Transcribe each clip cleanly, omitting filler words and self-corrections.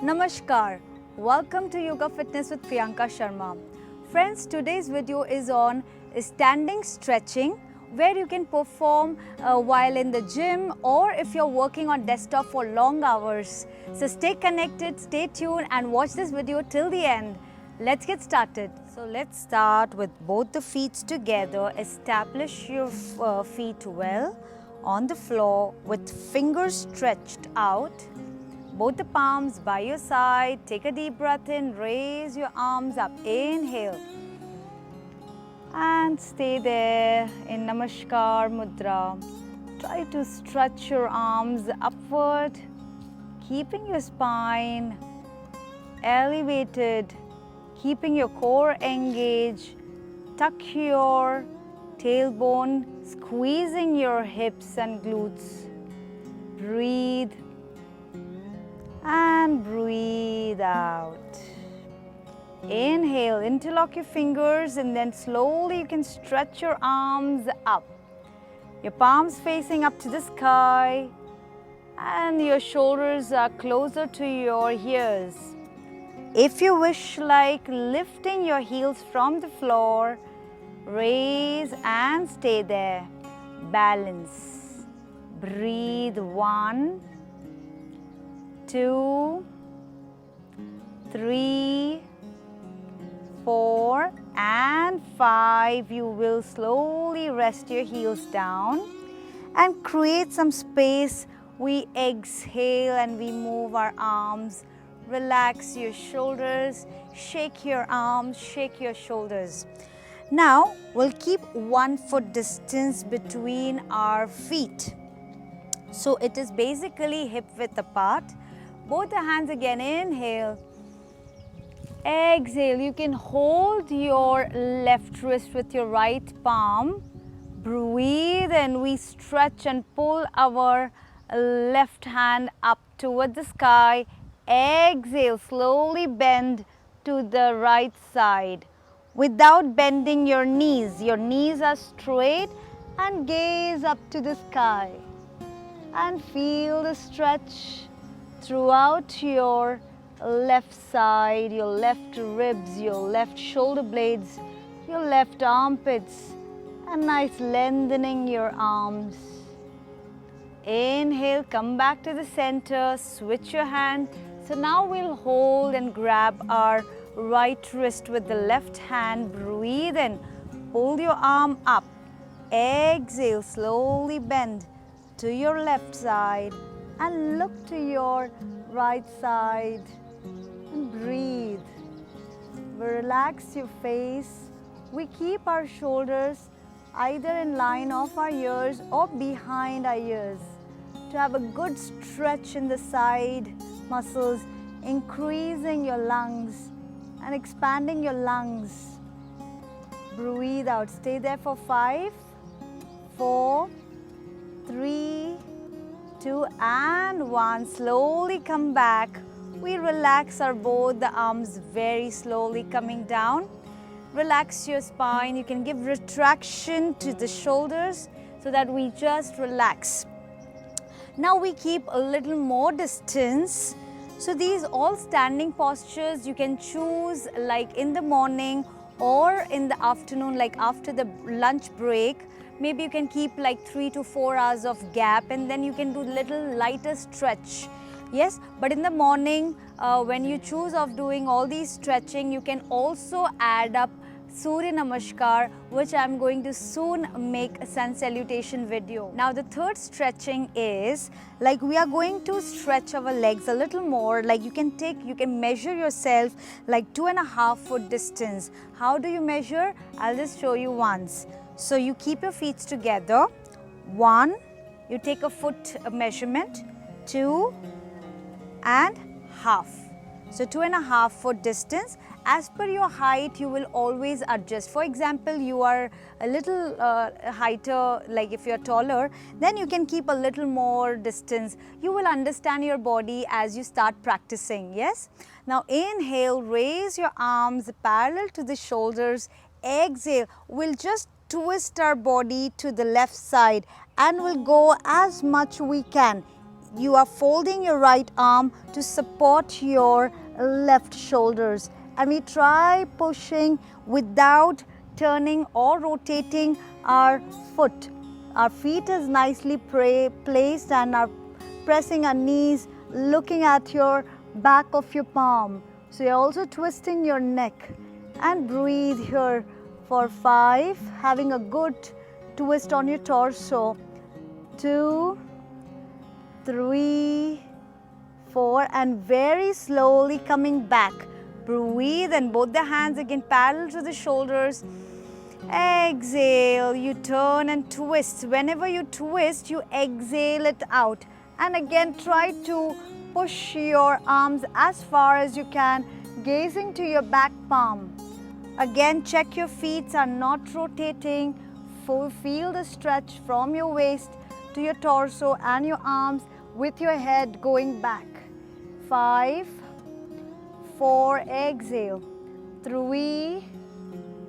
Namaskar. Welcome to Yoga Fitness with Priyanka Sharma. Friends, today's video is on standing stretching, where you can perform while in the gym or if you're working on desktop for long hours. So stay connected, stay tuned and watch this video till the end. Let's get started. So let's start with both the feet together. Establish your feet well on the floor with fingers stretched out. Both the palms by your side. Take a deep breath in. Raise your arms up. Inhale. And stay there in Namaskar Mudra. Try to stretch your arms upward, keeping your spine elevated, keeping your core engaged. Tuck your tailbone, squeezing your hips and glutes. Breathe. And breathe out. Inhale, interlock your fingers and then slowly you can stretch your arms up. Your palms facing up to the sky and your shoulders are closer to your ears. If you wish, like lifting your heels from the floor, raise and stay there. Balance. Breathe. 1, 2, 3, 4 and 5. You will slowly rest your heels down and create some space. We exhale and we move our arms. Relax your shoulders, shake your arms, shake your shoulders. Now we'll keep 1 foot distance between our feet. So it is basically hip width apart. Both the hands again, inhale, exhale. You can hold your left wrist with your right palm. Breathe and we stretch and pull our left hand up toward the sky. Exhale, slowly bend to the right side without bending your knees. Your knees are straight and gaze up to the sky and feel the stretch throughout your left side, your left ribs, your left shoulder blades, your left armpits, and nice lengthening your arms. Inhale, come back to the center, switch your hand. So now we'll hold and grab our right wrist with the left hand. Breathe in, hold your arm up. Exhale, slowly bend to your left side and look to your right side and breathe. We relax your face. We keep our shoulders either in line of our ears or behind our ears to have a good stretch in the side muscles, increasing your lungs and expanding your lungs. Breathe out. Stay there for 5, 4, 3, 2 and 1. Slowly come back. We relax our both the arms very slowly coming down. Relax your spine. You can give retraction to the shoulders so that we just relax. Now we keep a little more distance. So these all standing postures you can choose like in the morning or in the afternoon, like after the lunch break. Maybe you can keep like 3 to 4 hours of gap and then you can do little lighter stretch. Yes, but in the morning when you choose of doing all these stretching, you can also add up Surya Namaskar, which I am going to soon make a sun salutation video. Now the third stretching is like we are going to stretch our legs a little more. Like you can measure yourself like 2.5 foot distance. How do you measure? I'll just show you once. So you keep your feet together. 1, you take a foot measurement. 2 and half. So 2.5 foot distance. As per your height, you will always adjust. For example, you are a little heighter, like if you're taller, then you can keep a little more distance. You will understand your body as you start practicing, yes? Now inhale, raise your arms parallel to the shoulders. Exhale, we'll just twist our body to the left side and we'll go as much we can. You are folding your right arm to support your left shoulders, and we try pushing without turning or rotating our foot. Our feet is nicely placed and are pressing our knees, looking at your back of your palm. So you're also twisting your neck, and breathe here for 5, having a good twist on your torso. 2, 3, 4, and very slowly coming back. Breathe and both the hands again parallel to the shoulders. Exhale, you turn and twist. Whenever you twist, you exhale it out. And again, try to push your arms as far as you can, gazing to your back palm. Again, check your feet are not rotating. Feel the stretch from your waist to your torso and your arms with your head going back. 5, 4, exhale. 3,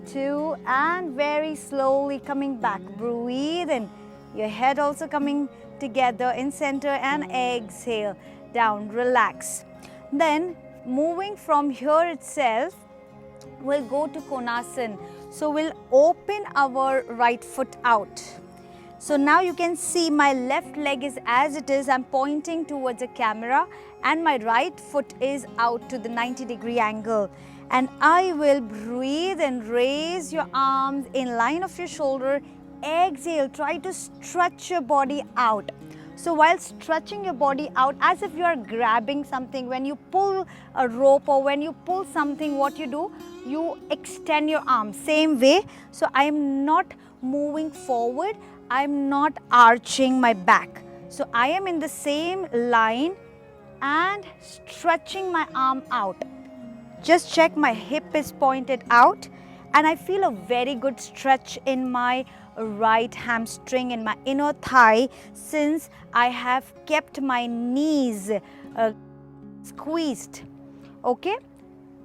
2, and very slowly coming back. Breathe in. Your head also coming together in center, and exhale down. Relax. Then moving from here itself, we'll go to Konasana. So we'll open our right foot out. So now you can see my left leg is as it is. I'm pointing towards the camera, and my right foot is out to the 90-degree angle. And I will breathe and raise your arms in line of your shoulder. Exhale, try to stretch your body out. So while stretching your body out, as if you are grabbing something, when you pull a rope or when you pull something, what you do, you extend your arms, same way. So I am not moving forward, I am not arching my back. So I am in the same line and stretching my arm out. Just check, my hip is pointed out, and I feel a very good stretch in my right hamstring and my inner thigh, since I have kept my knees squeezed. Okay,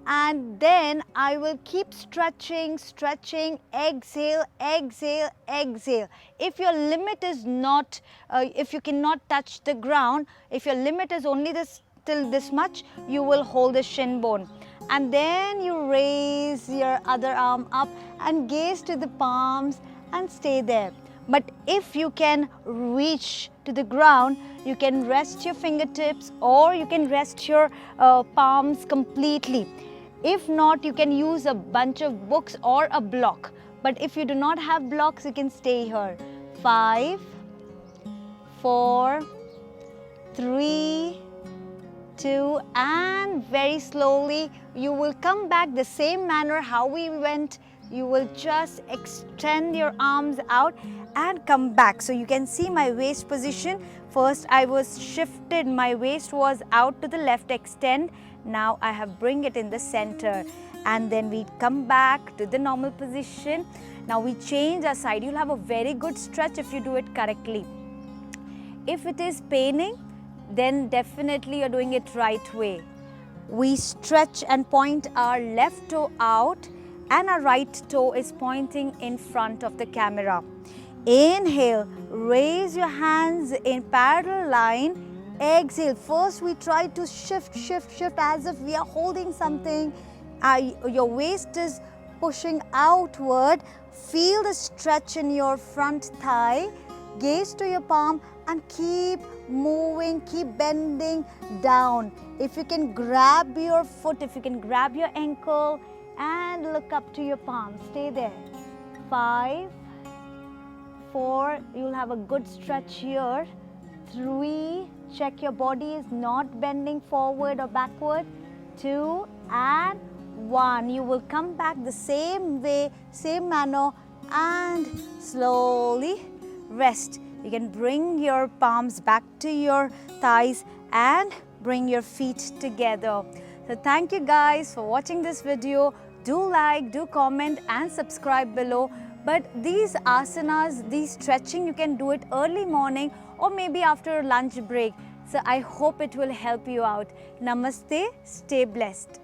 and then I will keep stretching, exhale, exhale, exhale. If your limit is not, if you cannot touch the ground, if your limit is only till this much, you will hold the shin bone. And then you raise your other arm up and gaze to the palms and stay there. But if you can reach to the ground, you can rest your fingertips or you can rest your palms completely. If not, you can use a bunch of books or a block. But if you do not have blocks, you can stay here. 5, 4, 3, 2, and very slowly you will come back the same manner how we went. You will just extend your arms out and come back. So you can see my waist position. First I was shifted, my waist was out to the left, extend. Now I have bring it in the center, and then we come back to the normal position. Now we change our side. You'll have a very good stretch if you do it correctly. If it is paining, then definitely you're doing it right way. We stretch and point our left toe out, and our right toe is pointing in front of the camera. Inhale, raise your hands in parallel line. Exhale, first we try to shift as if we are holding something. Your waist is pushing outward. Feel the stretch in your front thigh. Gaze to your palm and keep moving, keep bending down. If you can grab your foot, if you can grab your ankle and look up to your palm, stay there. 5, 4, you'll have a good stretch here. 3, check your body is not bending forward or backward. 2 and 1. You will come back the same way, same manner, and slowly rest. You can bring your palms back to your thighs and bring your feet together. So thank you guys for watching this video. Do like, do comment and subscribe below. But these asanas, these stretching, you can do it early morning or maybe after a lunch break. So I hope it will help you out. Namaste, stay blessed.